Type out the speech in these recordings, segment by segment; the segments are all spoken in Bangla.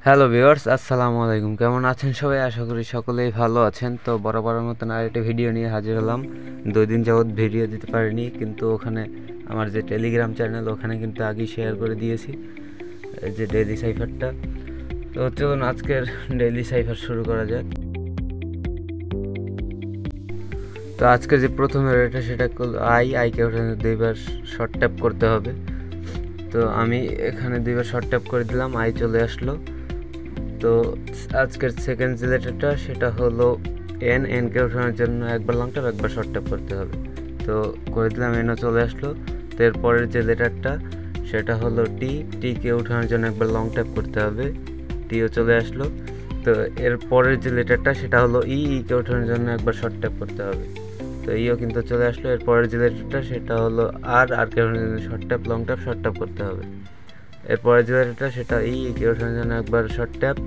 হ্যালো ভিউয়ার্স, আসসালামু আলাইকুম। কেমন আছেন সবাই? আশা করি সকলেই ভালো আছেন। তো বরাবরের মতন আরেকটি ভিডিও নিয়ে হাজির হলাম। 2 দিন যাবৎ ভিডিও দিতে পারিনি, কিন্তু ওখানে আমার যে টেলিগ্রাম চ্যানেল ওখানে কিন্তু আগেই শেয়ার করে দিয়েছি এই যে ডেইলি সাইফারটা। তো চলুন আজকের ডেইলি সাইফার শুরু করা যাক। তো আজকে যে প্রথম এররটা সেটা আইকে ওখানে 2বার শর্ট ট্যাপ করতে হবে। তো আমি এখানে 2বার শর্ট ট্যাপ করে দিলাম, আই চলে আসলো। তো আজকের সেকেন্ড যে লেটারটা সেটা হলো এনকে ওঠানোর জন্য একবার লং ট্যাপ একবার শর্ট ট্যাপ করতে হবে। তো করে দিলাম, এনও চলে আসলো। তো এরপরের যে লেটারটা সেটা হলো টিকে ওঠানোর জন্য একবার লং ট্যাপ করতে হবে, টিও চলে আসলো। তো এরপরের যে লেটারটা সেটা হলো ইকে ওঠানোর জন্য একবার শর্ট ট্যাপ করতে হবে, তো ইও কিন্তু চলে আসলো। এরপরের যে লেটারটা সেটা হলো আরকে ওঠানোর জন্য short tap long tap short tap করতে হবে। এরপরের যে লেটারটা সেটা ইকে ওঠানোর জন্য একবার শর্ট ট্যাপ।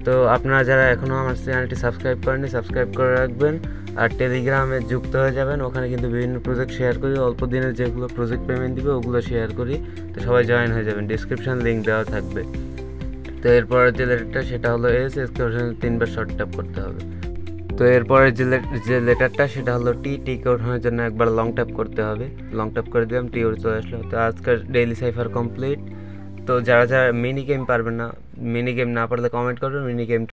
তো আপনারা যারা এখনও আমার চ্যানেলটি সাবস্ক্রাইব করেননি সাবস্ক্রাইব করে রাখবেন, আর টেলিগ্রামে যুক্ত হয়ে যাবেন। ওখানে কিন্তু বিভিন্ন প্রজেক্ট শেয়ার করি, অল্প দিনের যেগুলো প্রজেক্ট পেমেন্ট দিবে ওগুলো শেয়ার করি। তো সবাই জয়েন হয়ে যাবেন, ডিসক্রিপশন লিঙ্ক দেওয়া থাকবে। তো এরপরের যে লেটারটা সেটা হলো এসকে 3বার শর্ট ট্যাপ করতে হবে। তো এরপরের যে লেটারটা সেটা হলো টিকে ওঠানোর জন্য একবার লং ট্যাপ করতে হবে, লং ট্যাপ করে দিলাম, টি ওর চলে আসলো। তো আজকের ডেইলি সাইফার কমপ্লিট। তো যারা যারা মিনি গেম পারবেন না, মিনি গেম না পারলে কমেন্ট করবেন, মিনি গেম